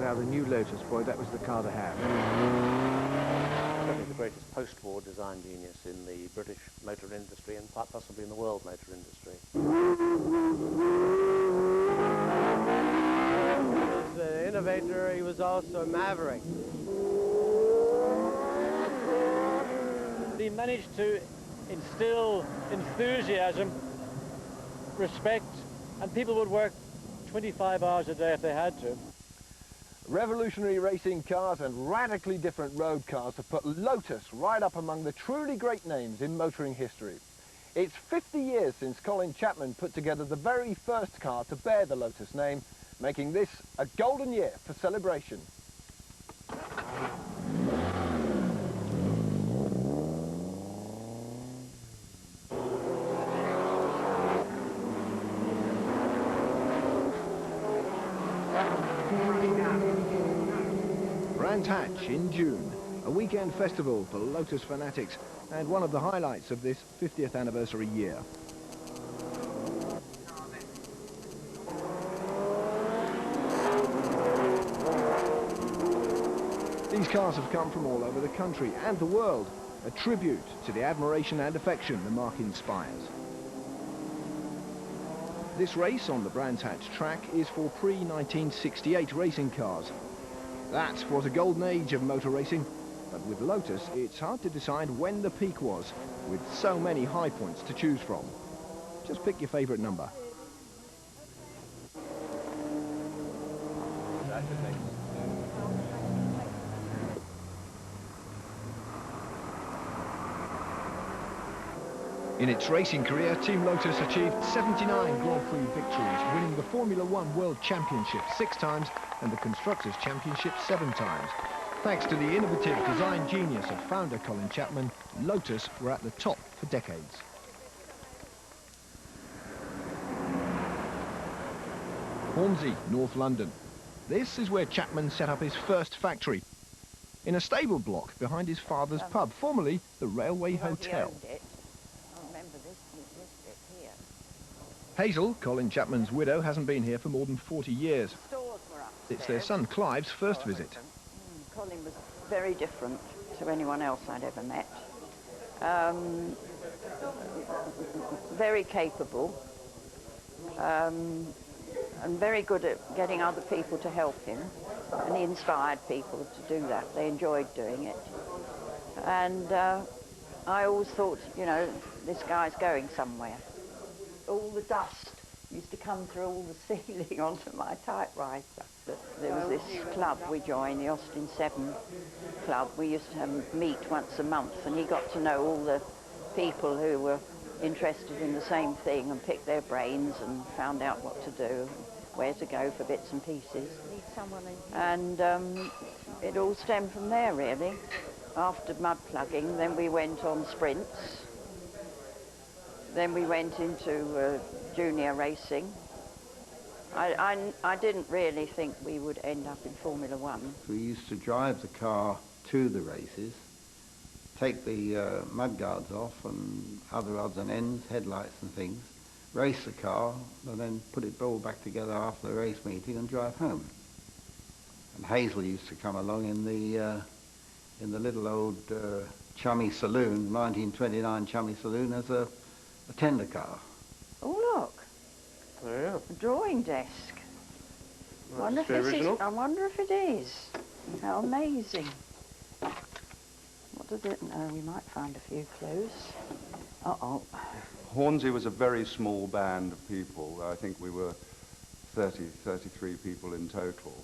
brought out a new Lotus, boy, that was the car to have. Certainly the greatest post-war design genius in the British motor industry and quite possibly in the world motor industry. He was an innovator, he was also a maverick. He managed to instill enthusiasm, respect, and people would work 25 hours a day if they had to. Revolutionary racing cars and radically different road cars have put Lotus right up among the truly great names in motoring history. It's 50 years since Colin Chapman put together the very first car to bear the Lotus name, making this a golden year for celebration. Brands Hatch in June, a weekend festival for Lotus fanatics and one of the highlights of this 50th anniversary year. These cars have come from all over the country and the world, a tribute to the admiration and affection the marque inspires. This race on the Brands Hatch track is for pre-1968 racing cars. That was a golden age of motor racing, but with Lotus it's hard to decide when the peak was, with so many high points to choose from. Just pick your favourite number. In its racing career, Team Lotus achieved 79 Grand Prix victories, winning the Formula One World Championship 6 times and the Constructors' Championship 7 times. Thanks to the innovative design genius of founder Colin Chapman, Lotus were at the top for decades. Hornsey, North London. This is where Chapman set up his first factory, in a stable block behind his father's pub, formerly the Railway Hotel. Hazel, Colin Chapman's widow, hasn't been here for more than 40 years. It's their son Clive's first visit. Colin was very different to anyone else I'd ever met. Very capable and very good at getting other people to help him, and he inspired people to do that. They enjoyed doing it. And I always thought, you know, this guy's going somewhere. All the dust used to come through all the ceiling onto my typewriter. There was this club we joined, the Austin 7 Club. We used to meet once a month, and he got to know all the people who were interested in the same thing and picked their brains and found out what to do, where to go for bits and pieces. And it all stemmed from there, really. After mud plugging, then we went on sprints. Then we went into junior racing. I didn't really think we would end up in Formula One. We used to drive the car to the races, take the mud guards off and other odds and ends, headlights and things, race the car, and then put it all back together after the race meeting and drive home. And Hazel used to come along in the little old chummy saloon, 1929 chummy saloon, as a tender car. Oh, look. Oh, yeah. A drawing desk. Well, I wonder if it is. How amazing. What does it know? We might find a few clues. Uh-oh. Hornsey was a very small band of people. I think we were 33 people in total.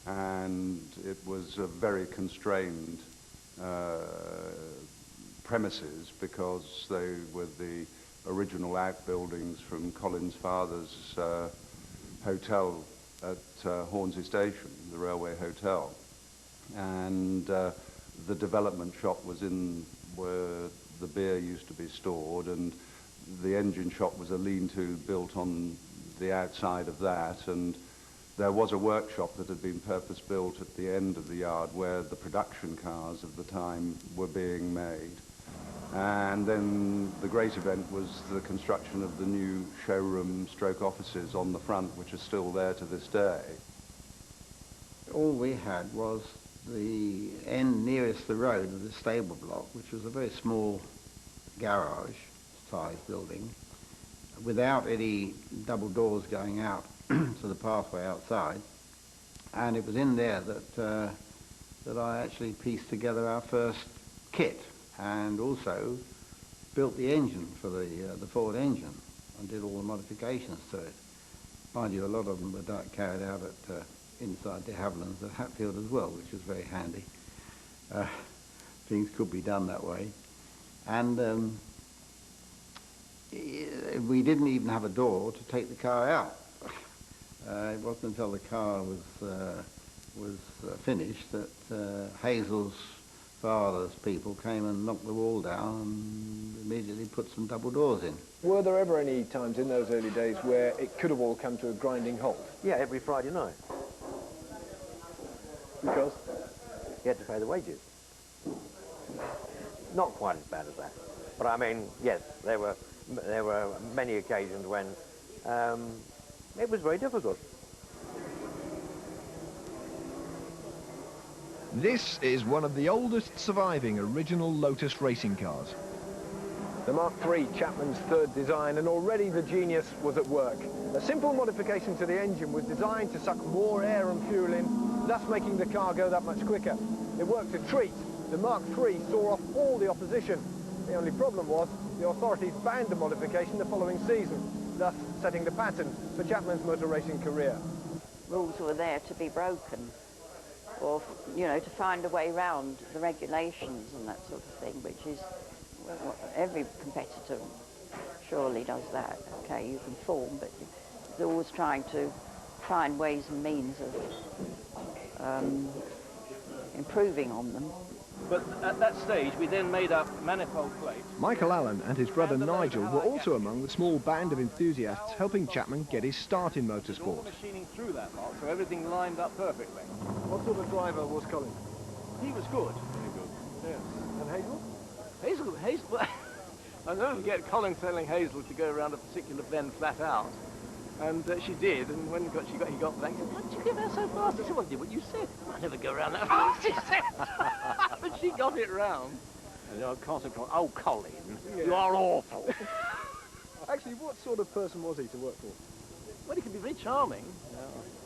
And it was a very constrained premises because they were the original outbuildings from Colin's father's hotel at Hornsey Station, the railway hotel. And the development shop was in where the beer used to be stored, and the engine shop was a lean-to built on the outside of that, and there was a workshop that had been purpose-built at the end of the yard where the production cars of the time were being made. And then the great event was the construction of the new showroom stroke offices on the front, which are still there to this day. all we had was the end nearest the road of the stable block, which was a very small garage-sized building, without any double doors going out to the pathway outside. And it was in there that I actually pieced together our first kit, and also built the engine for the Ford engine and did all the modifications to it. Mind you, a lot of them were carried out at inside de Havilland's at Hatfield as well, which was very handy. Things could be done that way. And we didn't even have a door to take the car out. It wasn't until the car was finished that Hazel's father's people came and knocked the wall down and immediately put some double doors in. Were there ever any times in those early days where it could have all come to a grinding halt? Yeah, every Friday night. Because? You had to pay the wages. Not quite as bad as that. But I mean, yes, there were many occasions when it was very difficult. This is one of the oldest surviving original Lotus racing cars. The Mark III, Chapman's third design, and already the genius was at work. A simple modification to the engine was designed to suck more air and fuel in, thus making the car go that much quicker. It worked a treat. The Mark III saw off all the opposition. The only problem was the authorities banned the modification the following season, thus setting the pattern for Chapman's motor racing career. Rules were there to be broken, or, you know, to find a way round the regulations and that sort of thing, which is, well, every competitor surely does that. Okay, you can form, but you're always trying to find ways and means of improving on them. But at that stage, we then made up manifold plate. Michael Allen and his brother Nigel were also among the small band of enthusiasts helping Chapman get his start in motorsport. Machining through that lot, so everything lined up perfectly. What sort of driver was Colin? He was good. Very good. Yes. And Hazel? Hazel. I'll never forget Colin telling Hazel to go around a particular bend flat out. And she did, and when he got back, he said, "Why did you get there so fast?" I said, "Well, I did what you said. I never go around that fast," she said. But she got it round. And oh, Colin, you are awful. Actually, what sort of person was he to work for? Well, he could be very charming,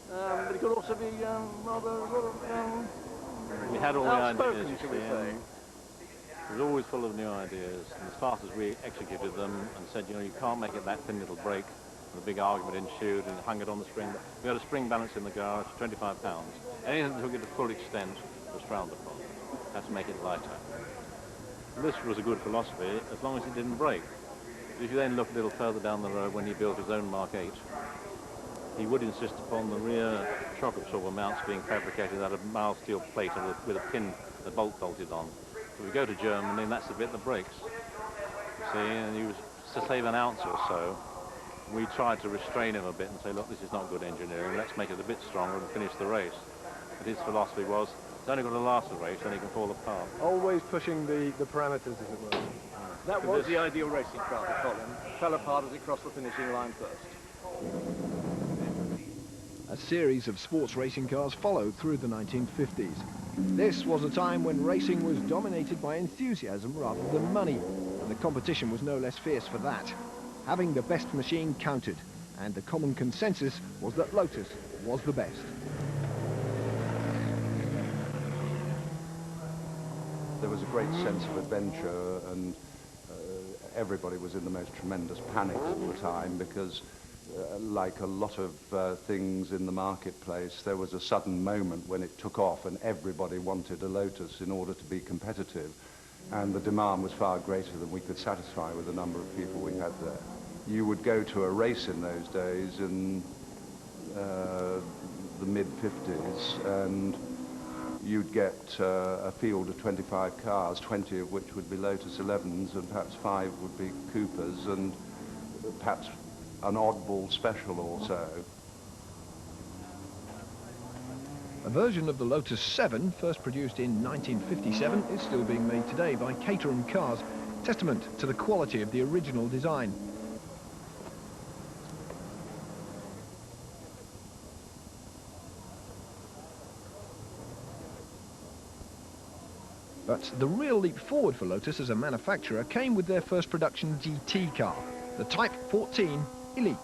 but he could also be rather We had all the outspoken, ideas, shall we say. He was always full of new ideas, and as fast as we executed them and said, you know, you can't make it that thin little break, and a big argument ensued and hung it on the spring. We had a spring balance in the garage, 25 pounds. Anything that took it to full extent was frowned upon. Had to make it lighter. This was a good philosophy as long as it didn't break. If you then look a little further down the road when he built his own Mark 8, he would insist upon the rear shock absorber mounts being fabricated out of mild steel plate with a pin, the bolt bolted on. So we go to Germany, and that's the bit that breaks. You see, and he was to save an ounce or so. We tried to restrain him a bit and say, look, this is not good engineering, let's make it a bit stronger and finish the race. But his philosophy was, it's only going to last the race, then it can fall apart. Always pushing the parameters, as it were. That was the ideal racing car for Colin. Fell apart as it crossed the finishing line first. A series of sports racing cars followed through the 1950s. This was a time when racing was dominated by enthusiasm rather than money, and the competition was no less fierce for that. Having the best machine counted, and the common consensus was that Lotus was the best. There was a great sense of adventure, and everybody was in the most tremendous panic all the time because, like a lot of things in the marketplace, there was a sudden moment when it took off and everybody wanted a Lotus in order to be competitive, and the demand was far greater than we could satisfy with the number of people we had there. You would go to a race in those days in the mid-50s, and you'd get a field of 25 cars, 20 of which would be Lotus 11s, and perhaps 5 would be Coopers, and perhaps an oddball special or so. A version of the Lotus 7, first produced in 1957, is still being made today by Caterham Cars, testament to the quality of the original design. But the real leap forward for Lotus as a manufacturer came with their first production GT car, the Type 14 Elite.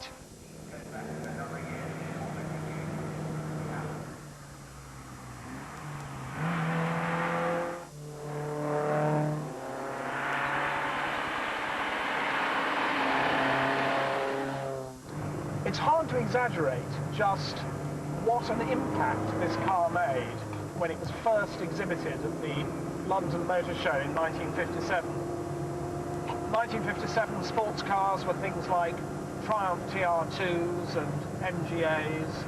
It's hard to exaggerate just what an impact this car made when it was first exhibited at the London Motor Show in 1957. 1957 sports cars were things like Triumph TR2s and MGAs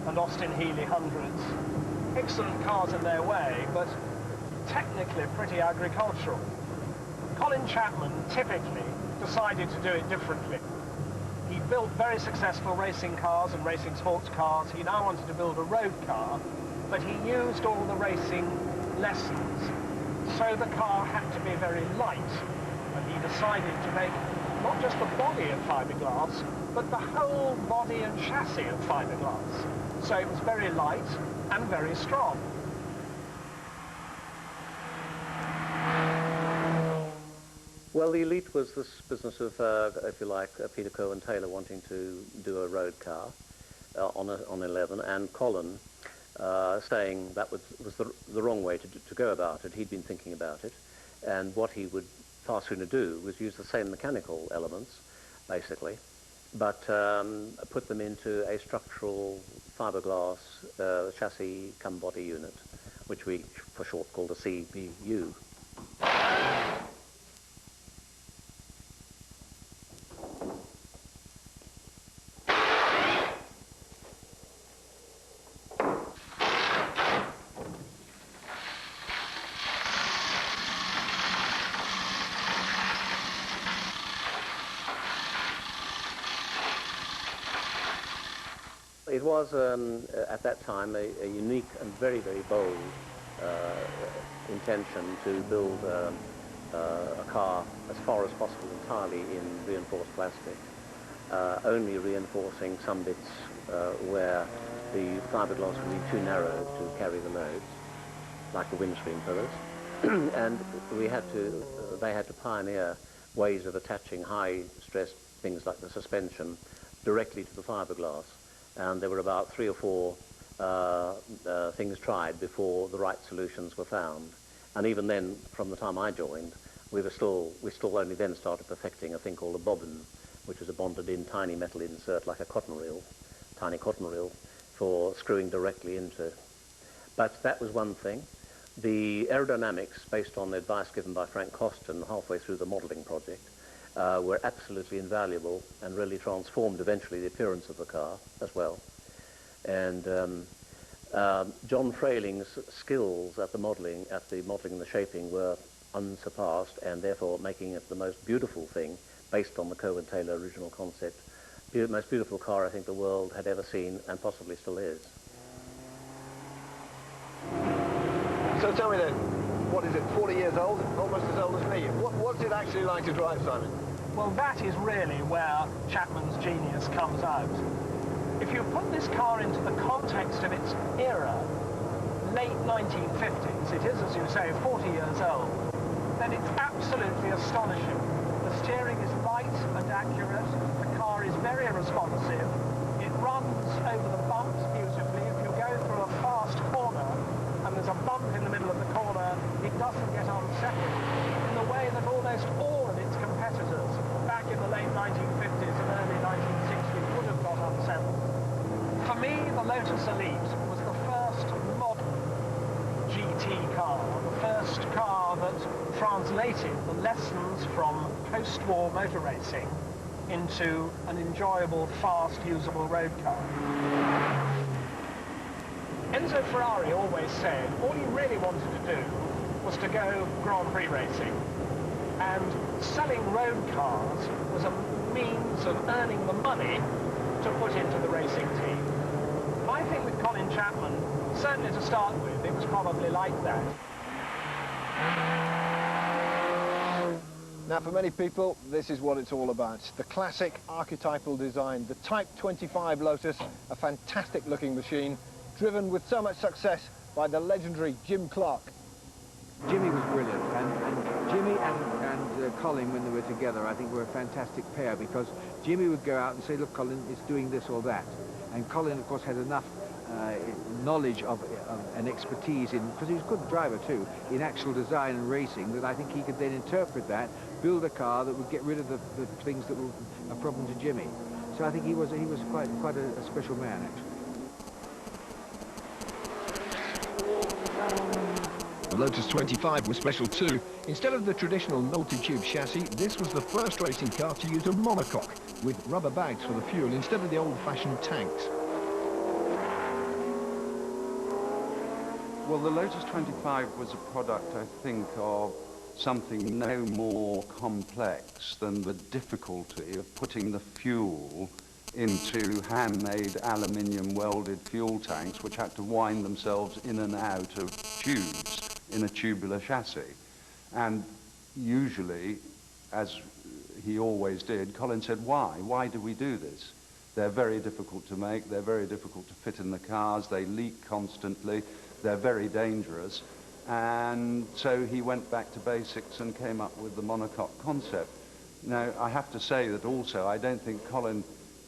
and Austin Healey 100s. Excellent cars in their way, but technically pretty agricultural. Colin Chapman typically decided to do it differently. He built very successful racing cars and racing sports cars. He now wanted to build a road car, but he used all the racing lessons. So the car had to be very light, and he decided to make not just the body of fiberglass, but the whole body and chassis of fiberglass. So it was very light and very strong. Well, the Elite was this business of, if you like, Peter Cohen Taylor wanting to do a road car on 11, and Colin saying that was the wrong way to go about it. He'd been thinking about it, and what he would far sooner do was use the same mechanical elements, basically, but put them into a structural fiberglass chassis cum body unit, which we, for short, called a CBU. It was, at that time, a unique and very, very bold intention to build a car as far as possible entirely in reinforced plastic, only reinforcing some bits where the fiberglass would be too narrow to carry the loads, like the windscreen pillars. And they had to pioneer ways of attaching high-stress things like the suspension directly to the fiberglass. And there were about 3 or 4 things tried before the right solutions were found. And even then, from the time I joined, we still only then started perfecting a thing called a bobbin, which was a bonded-in tiny metal insert like a cotton reel, tiny cotton reel, for screwing directly into. But that was one thing. The aerodynamics, based on the advice given by Frank Coston halfway through the modelling project, were absolutely invaluable and really transformed eventually the appearance of the car as well. And John Frayling's skills at the modelling and the shaping were unsurpassed, and therefore making it the most beautiful thing based on the Cohen Taylor original concept. The most beautiful car I think the world had ever seen, and possibly still is. So tell me then, what is it, 40 years old? Almost as old as me. What's it actually like to drive, Simon? Well, that is really where Chapman's genius comes out. If you put this car into the context of its era, late 1950s, it is, as you say, 40 years old, then it's absolutely astonishing. The steering is light and accurate, the car is very responsive, it runs over the bumps beautifully. If you go through a fast corner and there's a bump in the middle of the corner, it doesn't get unsettled in the way that almost all of its competitors back in the late 1950s and early 1960s would have got unsettled. For me, the Lotus Elite was the first modern GT car, the first car that translated the lessons from post-war motor racing into an enjoyable, fast, usable road car. Enzo Ferrari always said all he really wanted to do was to go Grand Prix racing, and selling road cars was a means of earning the money to put into the racing team. I think with Colin Chapman, certainly to start with, it was probably like that. Now, for many people, this is what it's all about. The classic archetypal design, the Type 25 Lotus, a fantastic-looking machine, driven with so much success by the legendary Jim Clark. Jimmy was brilliant. Colin, when they were together, I think were a fantastic pair, because Jimmy would go out and say, look, Colin, it's doing this or that. And Colin, of course, had enough knowledge of and expertise in, because he was a good driver too, in actual design and racing, that I think he could then interpret that, build a car that would get rid of the things that were a problem to Jimmy. So I think he was quite a special man, actually. The Lotus 25 was special too. Instead of the traditional multi-tube chassis, this was the first racing car to use a monocoque with rubber bags for the fuel instead of the old-fashioned tanks. Well, the Lotus 25 was a product, I think, of something no more complex than the difficulty of putting the fuel into handmade aluminium welded fuel tanks which had to wind themselves in and out of tubes in a tubular chassis. And usually, as he always did, Colin said, why? Why do we do this? They're very difficult to make, they're very difficult to fit in the cars, they leak constantly, they're very dangerous. And so he went back to basics and came up with the monocoque concept. Now, I have to say that also, I don't think Colin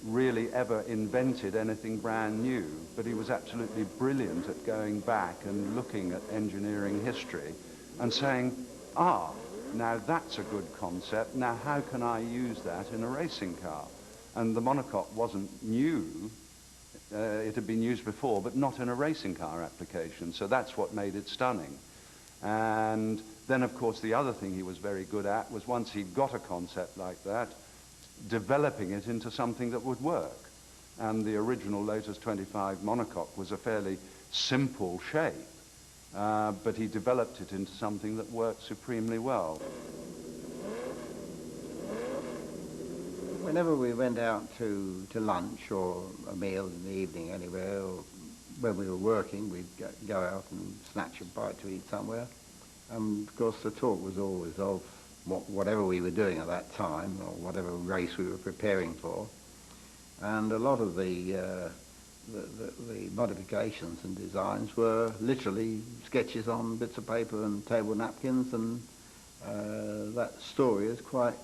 really ever invented anything brand new, but he was absolutely brilliant at going back and looking at engineering history and saying, ah, now that's a good concept, now how can I use that in a racing car? And the monocoque wasn't new, it had been used before, but not in a racing car application, so that's what made it stunning. And then, of course, the other thing he was very good at was, once he'd got a concept like that, developing it into something that would work. And the original Lotus 25 monocoque was a fairly simple shape, but he developed it into something that worked supremely well. Whenever we went out to lunch or a meal in the evening anywhere, or when we were working, we'd go out and snatch a bite to eat somewhere. Of course, the talk was always of whatever we were doing at that time, or whatever race we were preparing for. And a lot of the modifications and designs were literally sketches on bits of paper and table napkins, and that story is quite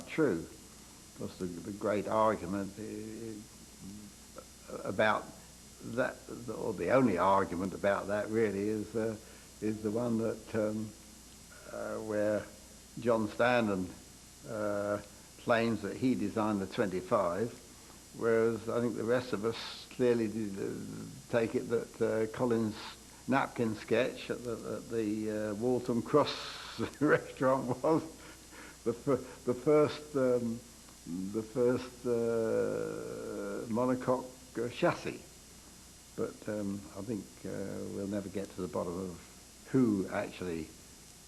true. Of course, the great argument about that, or the only argument about that really, is the one that where John Standen claims that he designed the 25, whereas I think the rest of us clearly did take it that Colin's napkin sketch at the Waltham Cross restaurant was the first monocoque chassis. But I think we'll never get to the bottom of who actually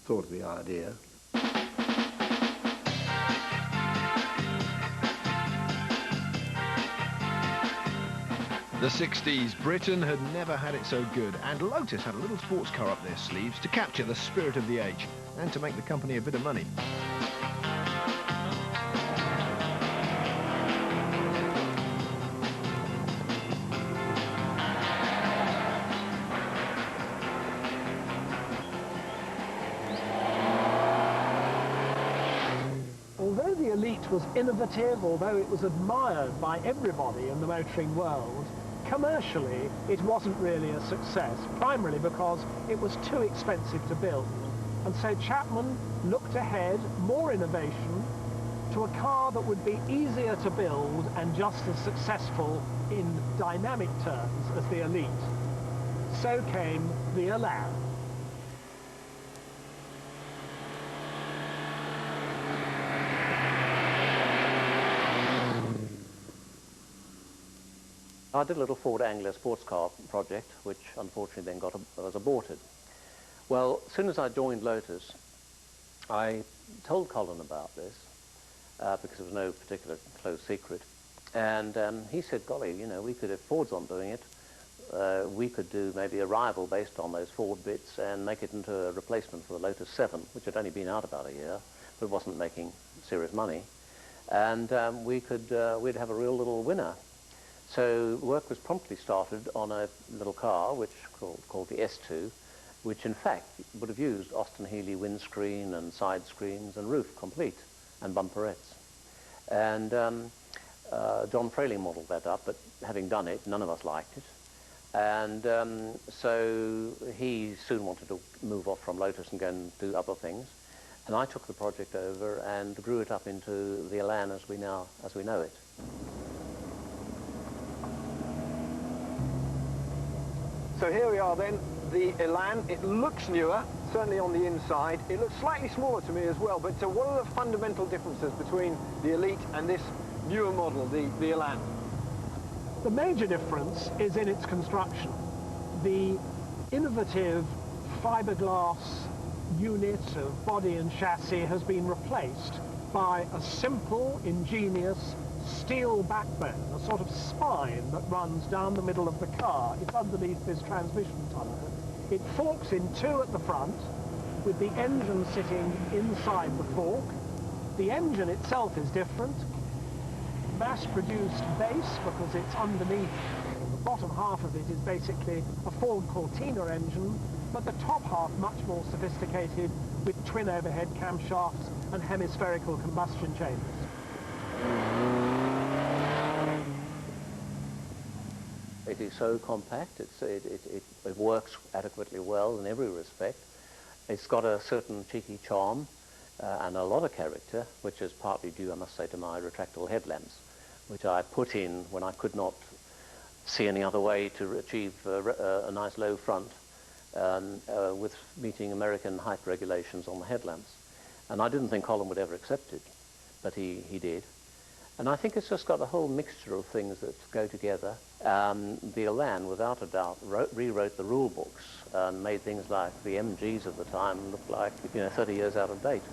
thought of the idea. The 60s, Britain had never had it so good, and Lotus had a little sports car up their sleeves to capture the spirit of the age and to make the company a bit of money. Although the Elite was innovative, although it was admired by everybody in the motoring world, commercially it wasn't really a success, primarily because it was too expensive to build. And so Chapman looked ahead, more innovation, to a car that would be easier to build and just as successful in dynamic terms as the Elite. So came the Elan. I did a little Ford Anglia sports car project, which unfortunately then was aborted. Well, as soon as I joined Lotus, I told Colin about this, because it was no particular closed secret. And he said, golly, you know, we could, if Ford's on doing it, we could do maybe a rival based on those Ford bits and make it into a replacement for the Lotus 7, which had only been out about a year, but wasn't making serious money. And we'd have a real little winner. So work was promptly started on a little car, which called the S2, which in fact would have used Austin Healey windscreen and side screens and roof complete and bumperettes. And John Frayling modelled that up, but having done it, none of us liked it. And so he soon wanted to move off from Lotus and go and do other things. And I took the project over and grew it up into the Elan as we know it. So here we are then, the Elan. It looks newer, certainly on the inside. It looks slightly smaller to me as well, but what are the fundamental differences between the Elite and this newer model, the Elan? The major difference is in its construction. The innovative fiberglass unit of body and chassis has been replaced by a simple, ingenious steel backbone, a sort of spine that runs down the middle of the car. It's underneath this transmission tunnel. It forks in two at the front, with the engine sitting inside the fork. The engine itself is different. Mass-produced base, because it's underneath. The bottom half of it is basically a Ford Cortina engine, but the top half much more sophisticated with twin overhead camshafts and hemispherical combustion chambers. It is so compact, it works adequately well in every respect. It's got a certain cheeky charm and a lot of character, which is partly due, I must say, to my retractable headlamps, which I put in when I could not see any other way to achieve a nice low front with meeting American height regulations on the headlamps. And I didn't think Colin would ever accept it, but he did. And I think it's just got a whole mixture of things that go together. The Elan, without a doubt, rewrote the rule books and made things like the MGs of the time look like, 30 years out of date.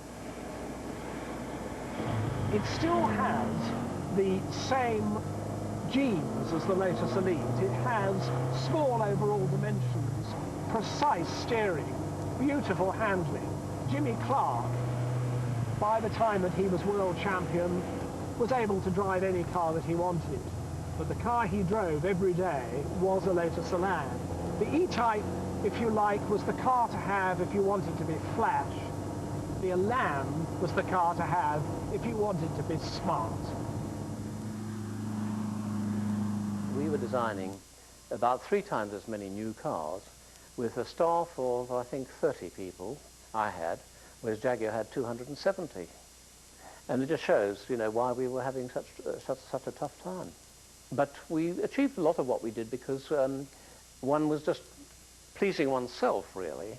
It still has the same genes as the Lotus Elite. It has small overall dimensions, precise steering, beautiful handling. Jimmy Clark, by the time that he was world champion, was able to drive any car that he wanted. But the car he drove every day was a Lotus Elan. The E-Type, if you like, was the car to have if you wanted to be flash. The Elan was the car to have if you wanted to be smart. We were designing about 3 times as many new cars with a staff of, I think, 30 people I had, whereas Jaguar had 270. And it just shows, why we were having such a tough time. But we achieved a lot of what we did because one was just pleasing oneself, really,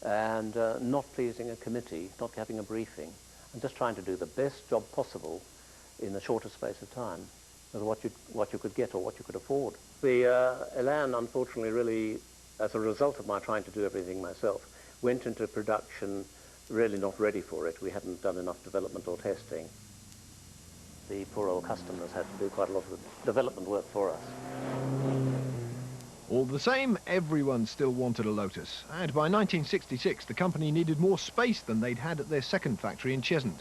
and not pleasing a committee, not having a briefing, and just trying to do the best job possible in the shortest space of time with what you could get or what you could afford. The Elan, unfortunately, really, as a result of my trying to do everything myself, went into production really not ready for it. We hadn't done enough development or testing. The poor old customers had to do quite a lot of development work for us. All the same, everyone still wanted a Lotus, and by 1966 the company needed more space than they'd had at their second factory in Cheshunt.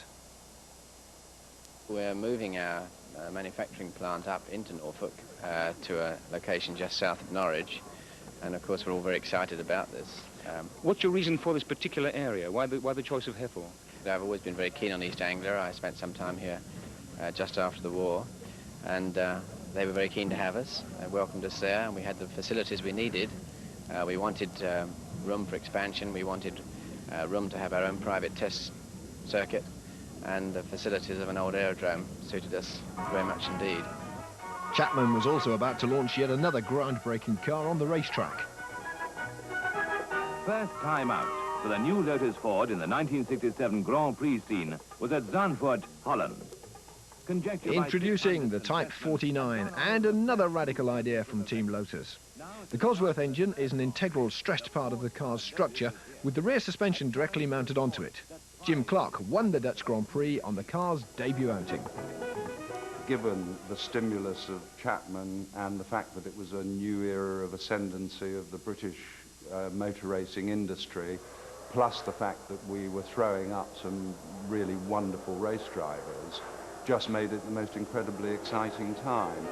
We're moving our manufacturing plant up into Norfolk to a location just south of Norwich, and of course we're all very excited about this. What's your reason for this particular area? Why the choice of Heffel? I've always been very keen on East Anglia. I spent some time here just after the war, and they were very keen to have us. They welcomed us there, and we had the facilities we needed. We wanted room for expansion. We wanted room to have our own private test circuit, and the facilities of an old aerodrome suited us very much indeed. Chapman was also about to launch yet another groundbreaking car on the racetrack. First time out for the new Lotus Ford in the 1967 Grand Prix scene was at Zandvoort, Holland. Introducing the Type 49 and another radical idea from Team Lotus. The Cosworth engine is an integral stressed part of the car's structure with the rear suspension directly mounted onto it. Jim Clark won the Dutch Grand Prix on the car's debut outing. Given the stimulus of Chapman and the fact that it was a new era of ascendancy of the British motor racing industry, plus the fact that we were throwing up some really wonderful race drivers, just made it the most incredibly exciting time.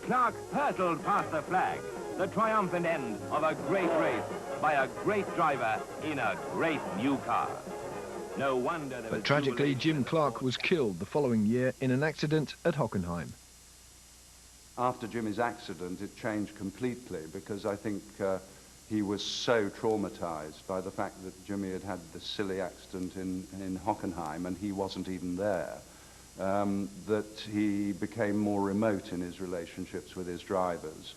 Clark hurtled past the flag, the triumphant end of a great race by a great driver in a great new car. No wonder there was... But tragically, Jim Clark was killed the following year in an accident at Hockenheim. After Jimmy's accident, it changed completely because I think he was so traumatized by the fact that Jimmy had had this silly accident in Hockenheim and he wasn't even there, that he became more remote in his relationships with his drivers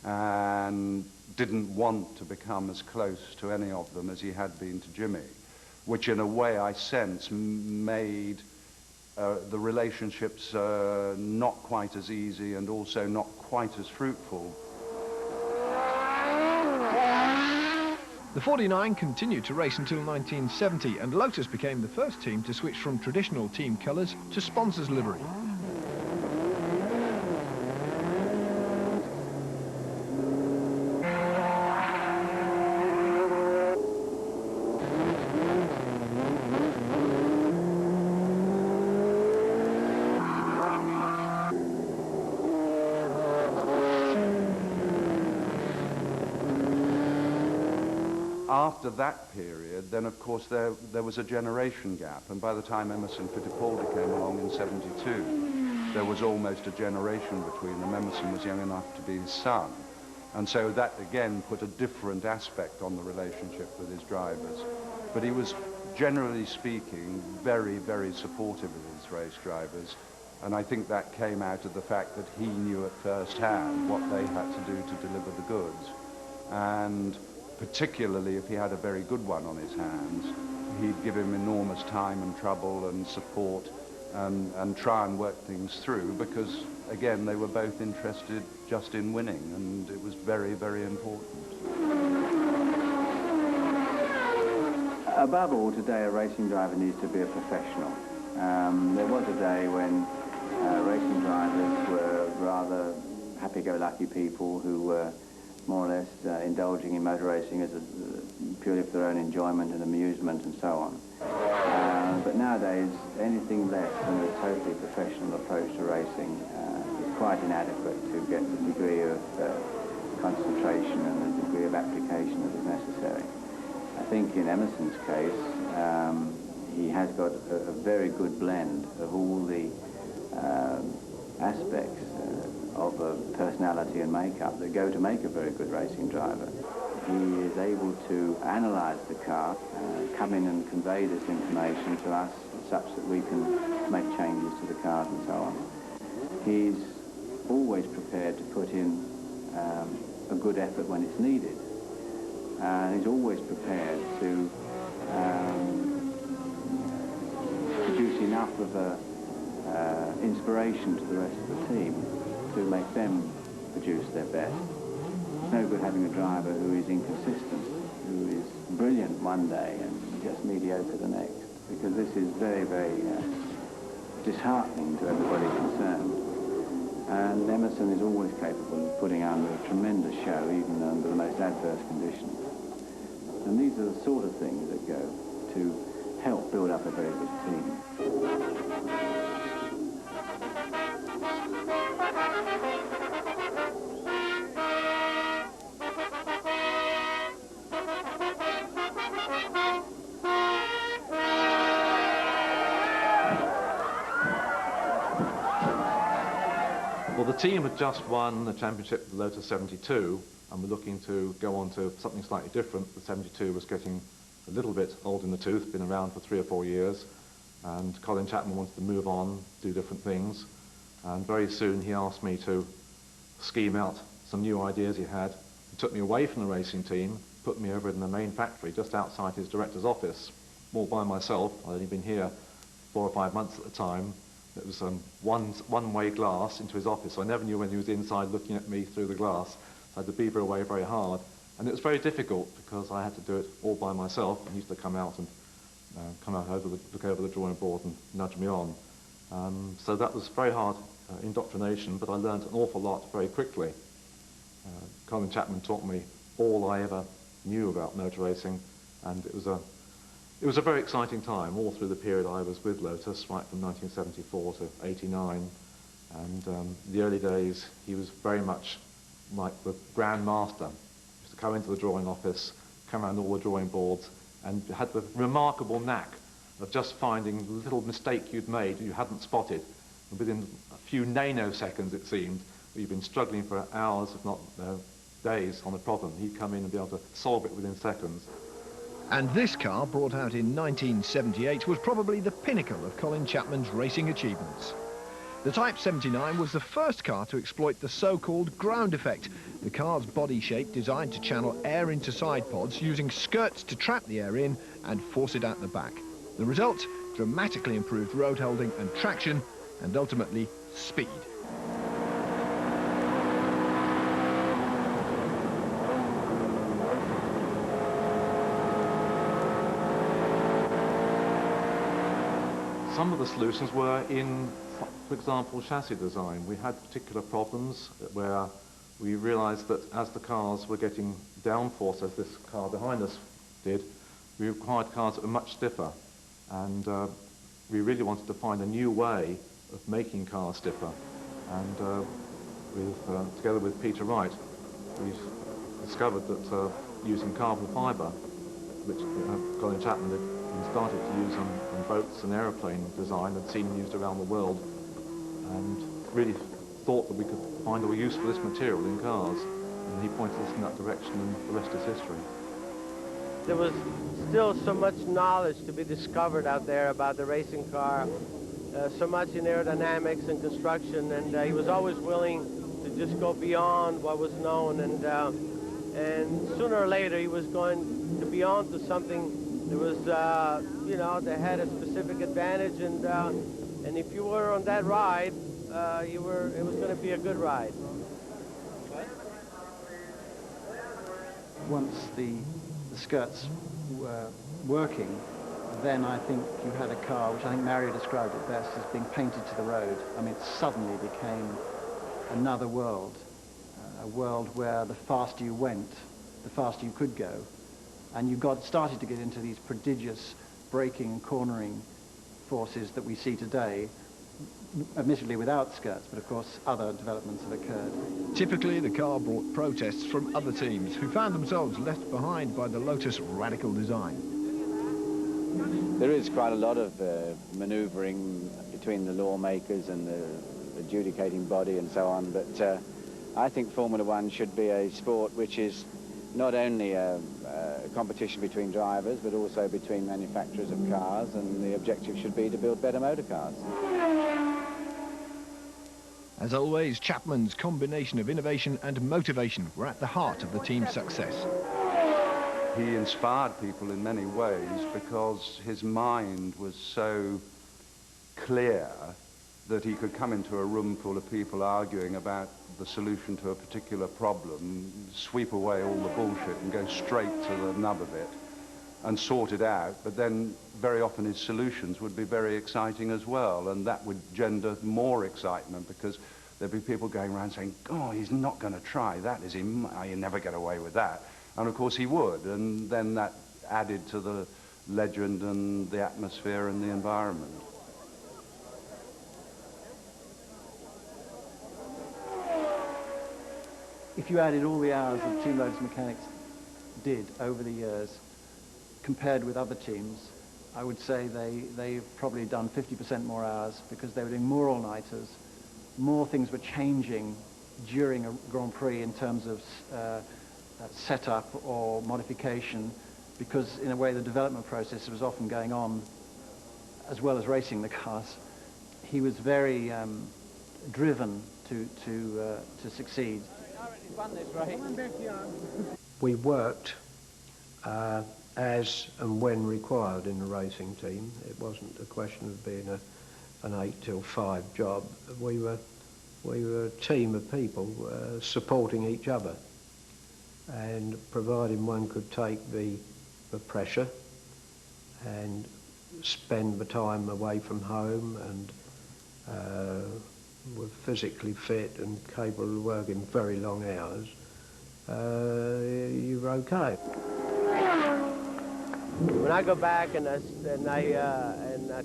and didn't want to become as close to any of them as he had been to Jimmy, which in a way I sense made the relationships not quite as easy and also not quite as fruitful. The 49 continued to race until 1970, and Lotus became the first team to switch from traditional team colours to sponsors livery. After that period, then of course there was a generation gap, and by the time Emerson Fittipaldi came along in '72, there was almost a generation between them. Emerson was young enough to be his son, and so that again put a different aspect on the relationship with his drivers. But he was, generally speaking, very, very supportive of his race drivers, and I think that came out of the fact that he knew at first hand what they had to do to deliver the goods, and particularly if he had a very good one on his hands, he'd give him enormous time and trouble and support and try and work things through because, again, they were both interested just in winning, and it was very, very important. Above all, today a racing driver needs to be a professional. There was a day when racing drivers were rather happy-go-lucky people who were more or less indulging in motor racing as purely for their own enjoyment and amusement and so on. But nowadays, anything less than a totally professional approach to racing is quite inadequate to get the degree of concentration and the degree of application that is necessary. I think in Emerson's case, he has got a very good blend of all the aspects of personality and makeup that go to make a very good racing driver. He is able to analyse the car, come in and convey this information to us such that we can make changes to the cars and so on. He's always prepared to put in a good effort when it's needed. And he's always prepared to produce enough of inspiration to the rest of the team to make them produce their best. It's no good having a driver who is inconsistent, who is brilliant one day and just mediocre the next, because this is very, very disheartening to everybody concerned. And Emerson is always capable of putting on a tremendous show, even under the most adverse conditions. And these are the sort of things that go to help build up a very good team. Well, the team had just won the championship of the Lotus 72, and we're looking to go on to something slightly different. The 72 was getting a little bit old in the tooth, been around for 3 or 4 years, and Colin Chapman wanted to move on, do different things, and very soon he asked me to scheme out some new ideas he had. He took me away from the racing team, put me over in the main factory just outside his director's office, all by myself. I'd only been here 4 or 5 months at the time. It was one-way glass into his office, so I never knew when he was inside looking at me through the glass. So I had to beaver away very hard. And it was very difficult because I had to do it all by myself. I used to come out and look over the drawing board and nudge me on. So that was very hard indoctrination, but I learned an awful lot very quickly. Colin Chapman taught me all I ever knew about motor racing, and it was a very exciting time all through the period I was with Lotus, right from 1974 to '89. And the early days, he was very much like the Grand Master. He used to come into the drawing office, come around all the drawing boards, and had the remarkable knack of just finding the little mistake you'd made you hadn't spotted. And within a few nanoseconds, it seemed, you'd been struggling for hours, if not days, on a problem. He'd come in and be able to solve it within seconds. And this car, brought out in 1978, was probably the pinnacle of Colin Chapman's racing achievements. The Type 79 was the first car to exploit the so-called ground effect, the car's body shape designed to channel air into side pods using skirts to trap the air in and force it out the back. The result? Dramatically improved road holding and traction, and ultimately speed. Some of the solutions were in, for example, chassis design. We had particular problems where we realized that as the cars were getting downforce, as this car behind us did, we required cars that were much stiffer. And we really wanted to find a new way of making cars stiffer. And together with Peter Wright, we discovered that using carbon fibre, which Colin Chapman had started to use on boats and aeroplane design, had seen used around the world, and really thought that we could find a use for this material in cars. And he pointed us in that direction, and the rest is history. There was still so much knowledge to be discovered out there about the racing car, so much in aerodynamics and construction, and he was always willing to just go beyond what was known, and sooner or later he was going to be on to something that was, you know, that had a specific advantage, and if you were on that ride, it was going to be a good ride. Once the skirts were working, then I think you had a car, which I think Mario described it best, as being painted to the road. I mean, it suddenly became another world, a world where the faster you went, the faster you could go. And you started to get into these prodigious braking and cornering forces that we see today, admittedly without skirts, but of course other developments have occurred. Typically, the car brought protests from other teams who found themselves left behind by the Lotus radical design. There is quite a lot of manoeuvring between the lawmakers and the adjudicating body and so on, but I think Formula One should be a sport which is not only a competition between drivers, but also between manufacturers of cars, and the objective should be to build better motor cars. As always, Chapman's combination of innovation and motivation were at the heart of the team's success. He inspired people in many ways because his mind was so clear that he could come into a room full of people arguing about the solution to a particular problem, sweep away all the bullshit and go straight to the nub of it and sort it out. But then very often his solutions would be very exciting as well, and that would gender more excitement because there'd be people going around saying, oh, he's not going to try that, is he? He'll never get away with that. And of course he would, and then that added to the legend and the atmosphere and the environment. If you added all the hours that Team Lotus mechanics did over the years, compared with other teams, I would say they've probably done 50% more hours because they were doing more all-nighters, more things were changing during a Grand Prix in terms of setup or modification, because in a way the development process was often going on as well as racing the cars. He was very driven to succeed. We worked as and when required in the racing team. It wasn't a question of being an 8 till 5 job. We were a team of people supporting each other, and providing one could take the pressure and spend the time away from home and were physically fit and capable of working very long hours, you were okay. When I go back and I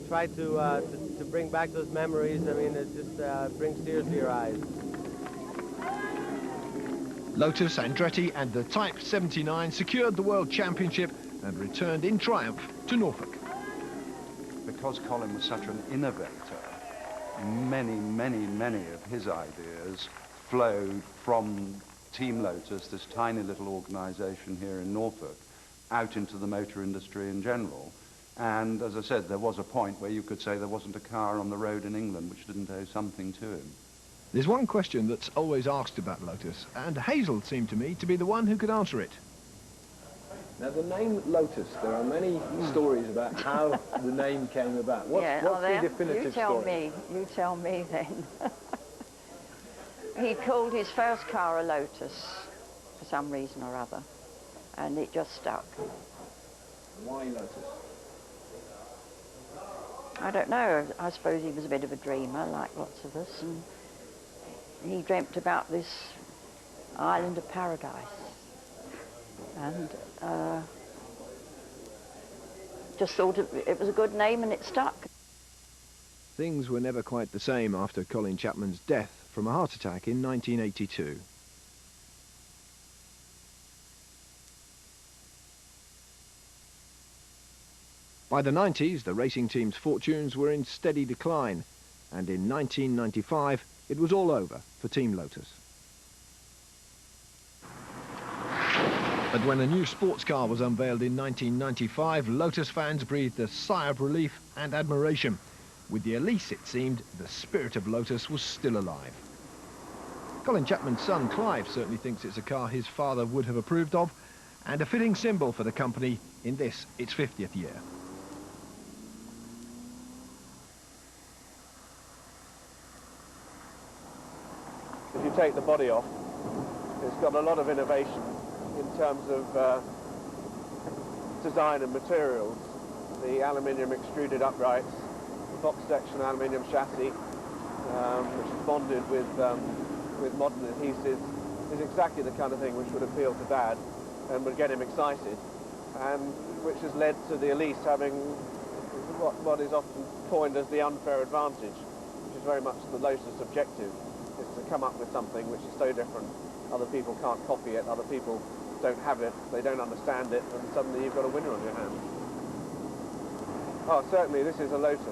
try to to bring back those memories. I mean, it just brings tears to your eyes. Lotus, Andretti and the Type 79 secured the World Championship and returned in triumph to Norfolk. Because Colin was such an innovator, many of his ideas flowed from Team Lotus, this tiny little organisation here in Norfolk, out into the motor industry in general. And as I said, there was a point where you could say there wasn't a car on the road in England which didn't owe something to him. There's one question that's always asked about Lotus, and Hazel seemed to me to be the one who could answer it. Now, the name Lotus, there are many stories about how the name came about. What's the definitive story? You tell me then. He called his first car a Lotus for some reason or other, and it just stuck. Why Lotus? I don't know. I suppose he was a bit of a dreamer, like lots of us, and he dreamt about this island of paradise. And just thought it was a good name and it stuck. Things were never quite the same after Colin Chapman's death from a heart attack in 1982. By the 90s, the racing team's fortunes were in steady decline, and in 1995, it was all over for Team Lotus. But when a new sports car was unveiled in 1995, Lotus fans breathed a sigh of relief and admiration. With the Elise, it seemed, the spirit of Lotus was still alive. Colin Chapman's son, Clive, certainly thinks it's a car his father would have approved of, and a fitting symbol for the company in this, its 50th year. If you take the body off, it's got a lot of innovation in terms of design and materials. The aluminium extruded uprights, the box section aluminium chassis, which is bonded with modern adhesives, is exactly the kind of thing which would appeal to Dad and would get him excited, and which has led to the Elise having what is often coined as the unfair advantage, which is very much the Lotus objective, is to come up with something which is so different. Other people can't copy it, other people don't have it, they don't understand it, and suddenly you've got a winner on your hands. Oh, certainly this is a Lotus.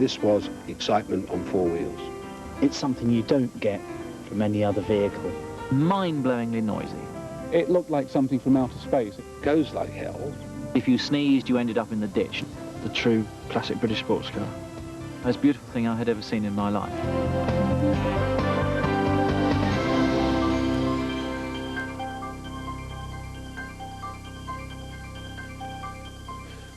This was excitement on four wheels. It's something you don't get from any other vehicle. Mind-blowingly noisy. It looked like something from outer space. It goes like hell. If you sneezed, you ended up in the ditch. The true classic British sports car. Most beautiful thing I had ever seen in my life.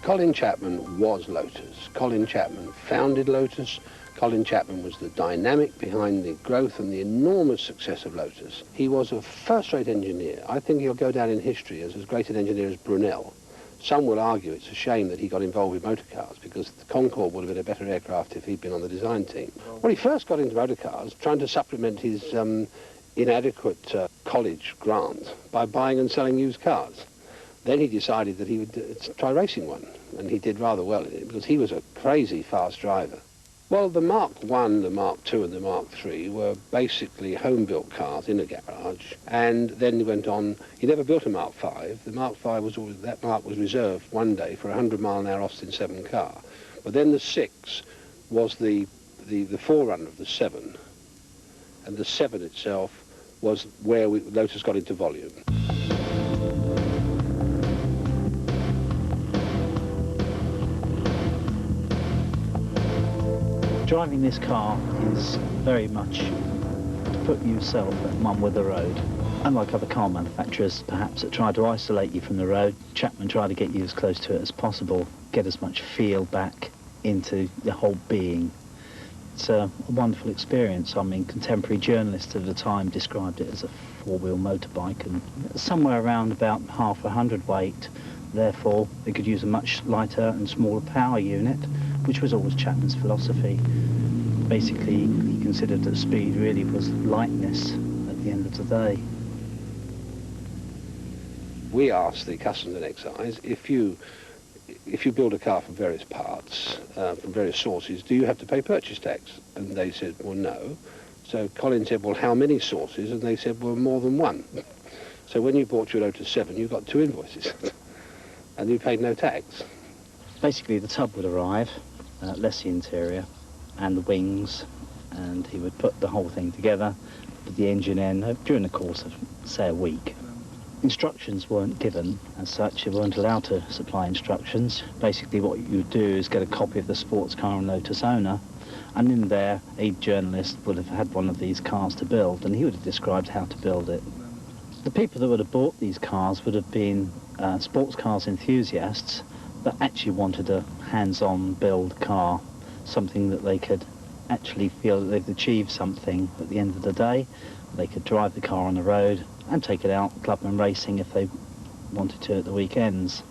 Colin Chapman was Lotus. Colin Chapman founded Lotus. Colin Chapman was the dynamic behind the growth and the enormous success of Lotus. He was a first-rate engineer. I think he'll go down in history as great an engineer as Brunel. Some will argue it's a shame that he got involved with motor cars because the Concorde would have been a better aircraft if he'd been on the design team. Well, he first got into motor cars trying to supplement his inadequate college grant by buying and selling used cars. Then he decided that he would try racing one, and he did rather well in it because he was a crazy fast driver. Well, the Mark I, the Mark II and the Mark III were basically home-built cars in a garage, and then he went on. He never built a Mark V. The Mark V was always, that mark was reserved one day for a 100-mile-an-hour Austin 7 car. But then the 6 was the forerunner of the 7, and the 7 itself was where Lotus got into volume. Driving this car is very much to put yourself at one with the road. Unlike other car manufacturers, perhaps, that try to isolate you from the road, Chapman tried to get you as close to it as possible, get as much feel back into the whole being. It's a wonderful experience. I mean, contemporary journalists of the time described it as a four-wheel motorbike, and somewhere around about half a hundredweight. Therefore, they could use a much lighter and smaller power unit, which was always Chapman's philosophy. Basically, he considered that speed really was lightness at the end of the day. We asked the Customs and Excise, if you build a car from various parts, from various sources, do you have to pay purchase tax? And they said, well, no. So Colin said, well, how many sources? And they said, well, more than one. So when you bought your Lotus 7, you got 2 invoices, and you paid no tax. Basically, the tub would arrive, less the interior, and the wings, and he would put the whole thing together, put the engine in, during the course of, say, a week. Instructions weren't given as such. You weren't allowed to supply instructions. Basically, what you would do is get a copy of the sports car and Lotus owner, and in there, a journalist would have had one of these cars to build, and he would have described how to build it. The people that would have bought these cars would have been sports cars enthusiasts that actually wanted a hands-on build car, something that they could actually feel that they've achieved something at the end of the day. They could drive the car on the road and take it out clubman racing if they wanted to at the weekends.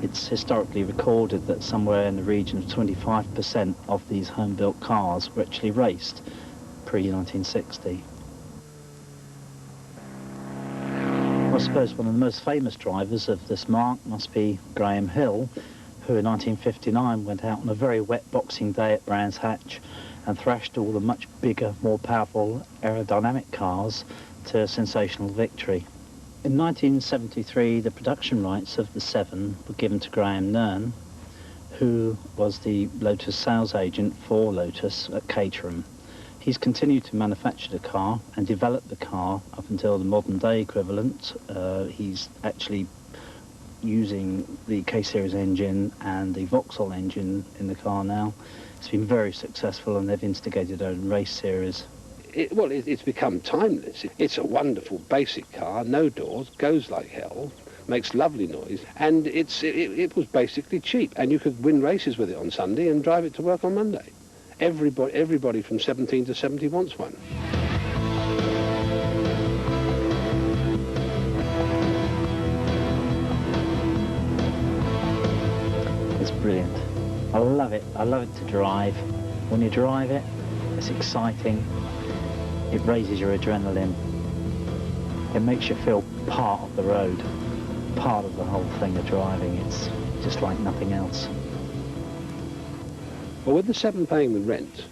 It's historically recorded that somewhere in the region of 25% of these home-built cars were actually raced pre-1960. I suppose one of the most famous drivers of this mark must be Graham Hill, who in 1959 went out on a very wet Boxing Day at Brands Hatch and thrashed all the much bigger, more powerful aerodynamic cars to a sensational victory. In 1973, the production rights of the 7 were given to Graham Nern, who was the Lotus sales agent for Lotus at Caterham. He's continued to manufacture the car and develop the car up until the modern day equivalent. He's actually using the K-Series engine and the Vauxhall engine in the car now. It's been very successful, and they've instigated their own race series. It's become timeless. It's a wonderful basic car, no doors, goes like hell, makes lovely noise, and it was basically cheap, and you could win races with it on Sunday and drive it to work on Monday. Everybody from 17 to 70 wants one. It's brilliant. I love it. I love it to drive. When you drive it, it's exciting. It raises your adrenaline. It makes you feel part of the road, part of the whole thing of driving. It's just like nothing else. Well, with the 7 paying the rent,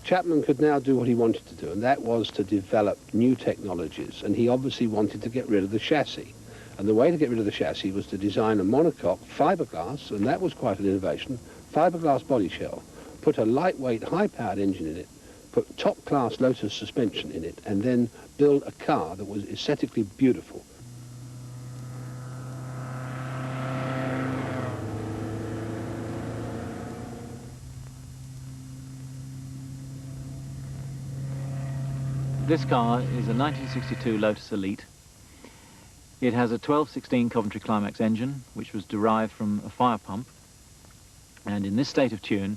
Chapman could now do what he wanted to do, and that was to develop new technologies, and he obviously wanted to get rid of the chassis. And the way to get rid of the chassis was to design a monocoque fiberglass, and that was quite an innovation, fiberglass body shell, put a lightweight, high-powered engine in it, put top-class Lotus suspension in it, and then build a car that was aesthetically beautiful. This car is a 1962 Lotus Elite. It has a 1216 Coventry Climax engine, which was derived from a fire pump. And in this state of tune,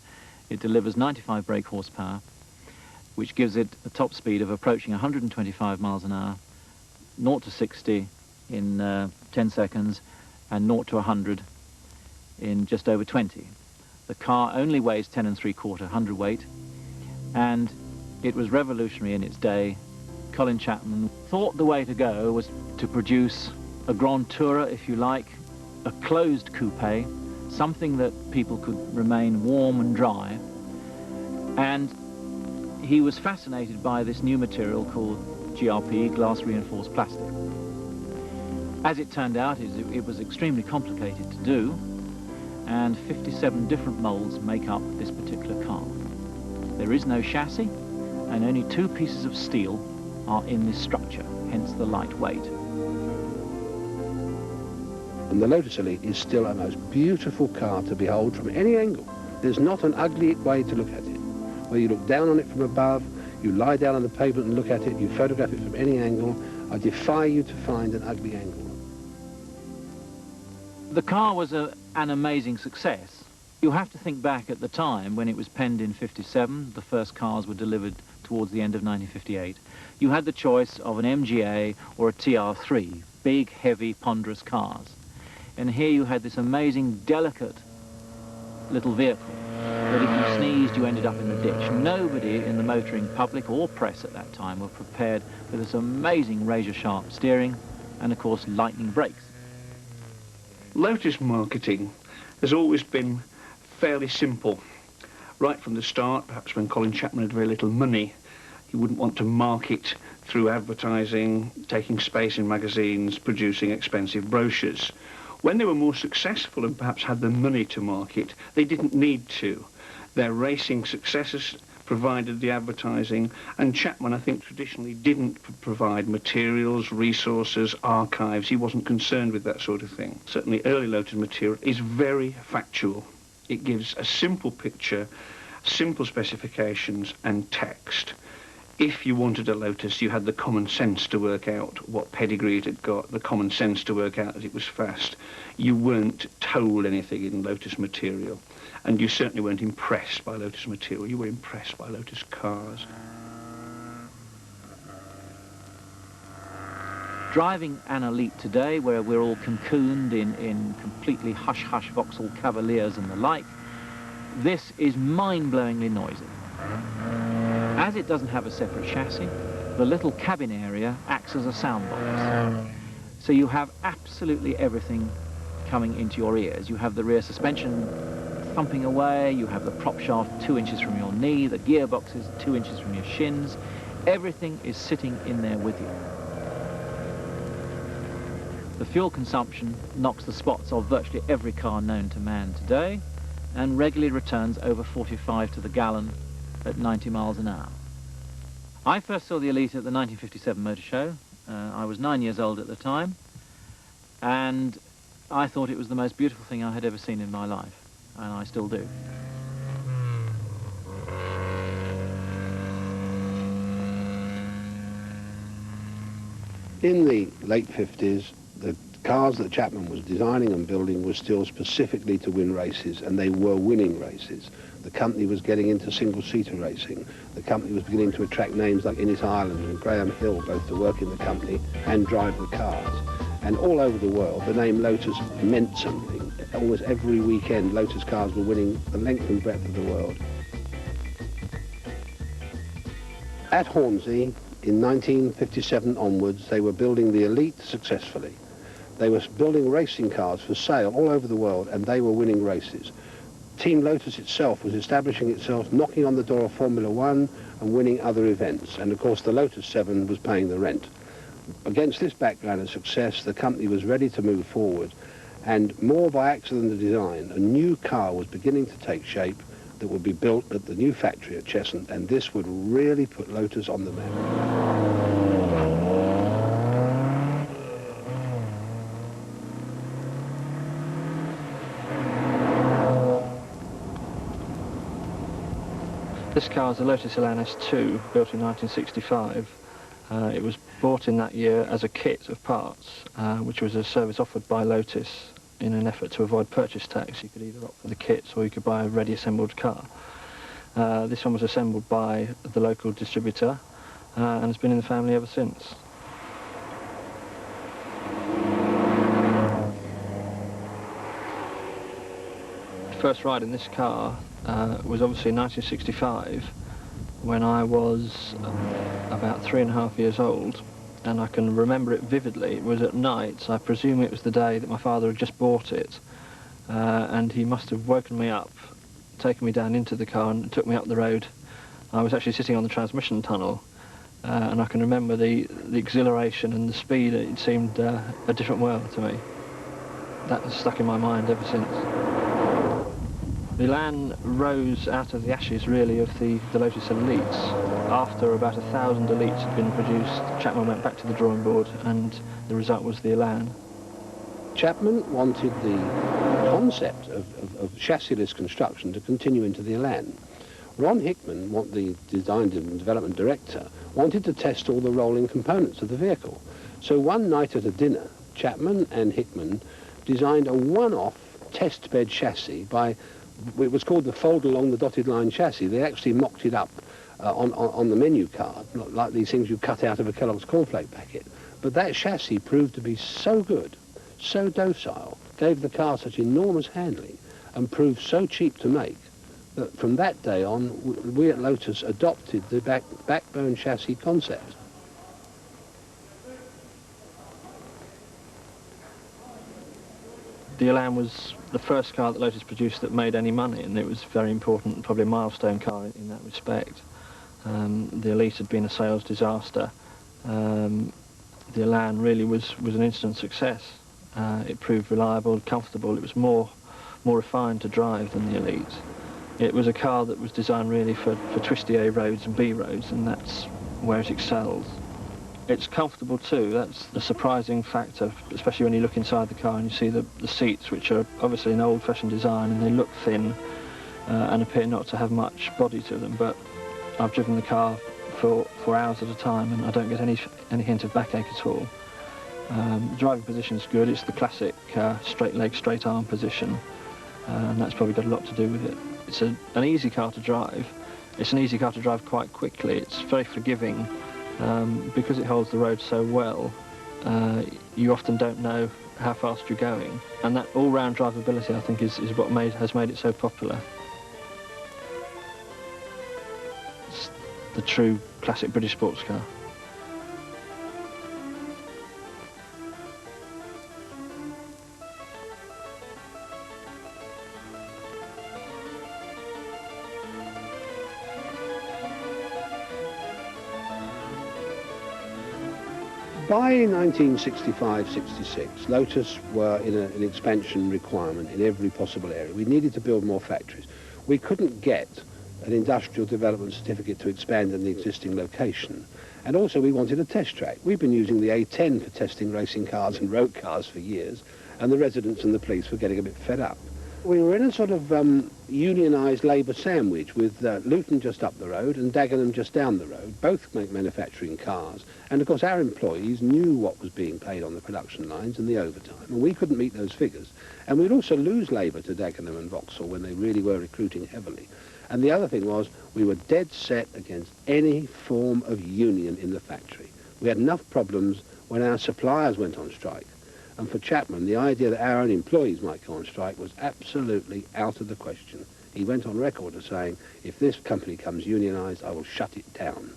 it delivers 95 brake horsepower, which gives it a top speed of approaching 125 miles an hour, 0 to 60 in 10 seconds, and 0 to 100 in just over 20. The car only weighs 10 3/4 hundredweight, and it was revolutionary in its day. Colin Chapman thought the way to go was to produce a Grand Tourer, if you like, a closed coupe, something that people could remain warm and dry. And he was fascinated by this new material called GRP, glass reinforced plastic. As it turned out, it was extremely complicated to do, and 57 different molds make up this particular car. There is no chassis, and only 2 pieces of steel are in this structure, hence the light weight. And the Lotus Elite is still a most beautiful car to behold from any angle. There's not an ugly way to look at it. Whether you look down on it from above, you lie down on the pavement and look at it, you photograph it from any angle, I defy you to find an ugly angle. The car was an amazing success. You have to think back at the time when it was penned in '57, the first cars were delivered towards the end of 1958. You had the choice of an MGA or a TR3, big, heavy, ponderous cars. And here you had this amazing, delicate little vehicle that if you sneezed, you ended up in the ditch. Nobody in the motoring public or press at that time were prepared for this amazing razor-sharp steering and, of course, lightning brakes. Lotus marketing has always been fairly simple. Right from the start, perhaps when Colin Chapman had very little money, he wouldn't want to market through advertising, taking space in magazines, producing expensive brochures. When they were more successful and perhaps had the money to market, they didn't need to. Their racing successes provided the advertising, and Chapman, I think, traditionally didn't provide materials, resources, archives. He wasn't concerned with that sort of thing. Certainly early Lotus material is very factual. It gives a simple picture, simple specifications and text. If you wanted a Lotus, you had the common sense to work out what pedigree it had got, the common sense to work out that it was fast. You weren't told anything in Lotus material, and you certainly weren't impressed by Lotus material. You were impressed by Lotus cars. Driving an Elite today, where we're all cocooned in completely hush-hush Vauxhall Cavaliers and the like, this is mind-blowingly noisy. As it doesn't have a separate chassis, the little cabin area acts as a sound box. So you have absolutely everything coming into your ears. You have the rear suspension thumping away, you have the prop shaft 2 inches from your knee, the gearbox is 2 inches from your shins. Everything is sitting in there with you. The fuel consumption knocks the spots of virtually every car known to man today, and regularly returns over 45 to the gallon at 90 miles an hour. I first saw the Elite at the 1957 Motor Show. I was 9 years old at the time, and I thought it was the most beautiful thing I had ever seen in my life, and I still do. In the late 50s, the cars that Chapman was designing and building were still specifically to win races, and they were winning races. The company was getting into single-seater racing. The company was beginning to attract names like Innes Ireland and Graham Hill, both to work in the company and drive the cars. And all over the world, the name Lotus meant something. Almost every weekend, Lotus cars were winning the length and breadth of the world. At Hornsey, in 1957 onwards, they were building the Elite successfully. They were building racing cars for sale all over the world, and they were winning races. Team Lotus itself was establishing itself, knocking on the door of Formula One and winning other events. And of course the Lotus 7 was paying the rent. Against this background of success, the company was ready to move forward, and more by accident than design, a new car was beginning to take shape that would be built at the new factory at Cheshunt, and this would really put Lotus on the map. This car is a Lotus Elan S2, built in 1965. It was bought in that year as a kit of parts, which was a service offered by Lotus in an effort to avoid purchase tax. You could either opt for the kits or you could buy a ready assembled car. This one was assembled by the local distributor and has been in the family ever since. The first ride in this car was obviously in 1965 when I was about 3.5 years old, and I can remember it vividly. It was at night, so I presume it was the day that my father had just bought it, and he must have woken me up, taken me down into the car and took me up the road. I was actually sitting on the transmission tunnel, and I can remember the exhilaration and the speed. It seemed a different world to me. That has stuck in my mind ever since. The Elan rose out of the ashes, really, of the Lotus Elites. After about 1,000 Elites had been produced, Chapman went back to the drawing board, and the result was the Elan. Chapman wanted the concept of chassis-less construction to continue into the Elan. Ron Hickman, the design and development director, wanted to test all the rolling components of the vehicle. So one night at a dinner, Chapman and Hickman designed a one-off test bed chassis it was called the fold along the dotted line chassis. They actually mocked it up on the menu card, like these things you cut out of a Kellogg's cornflake packet. But that chassis proved to be so good, so docile, gave the car such enormous handling, and proved so cheap to make, that from that day on, we at Lotus adopted the backbone chassis concept. The Elan was the first car that Lotus produced that made any money, and it was very important, probably a milestone car in that respect. The Elite had been a sales disaster. The Elan really was an instant success. It proved reliable, comfortable. It was more refined to drive than the Elite. It was a car that was designed really for twisty A roads and B roads, and that's where it excels. It's comfortable too. That's the surprising factor, especially when you look inside the car and you see the seats, which are obviously an old-fashioned design, and they look thin and appear not to have much body to them. But I've driven the car for hours at a time, and I don't get any hint of backache at all. The driving position's good. It's the classic straight leg, straight arm position, and that's probably got a lot to do with it. It's an easy car to drive. It's an easy car to drive quite quickly. It's very forgiving. Because it holds the road so well, you often don't know how fast you're going, and that all-round drivability, I think, is what has made it so popular. It's the true classic British sports car. By 1965-66, Lotus were in an expansion requirement in every possible area. We needed to build more factories. We couldn't get an industrial development certificate to expand in the existing location. And also we wanted a test track. We've been using the A10 for testing racing cars and road cars for years, and the residents and the police were getting a bit fed up. We were in a sort of unionised labour sandwich with Luton just up the road and Dagenham just down the road. Both make manufacturing cars. And of course our employees knew what was being paid on the production lines and the overtime. And we couldn't meet those figures. And we'd also lose labour to Dagenham and Vauxhall when they really were recruiting heavily. And the other thing was we were dead set against any form of union in the factory. We had enough problems when our suppliers went on strike. And for Chapman, the idea that our own employees might go on strike was absolutely out of the question. He went on record as saying, if this company comes unionised, I will shut it down.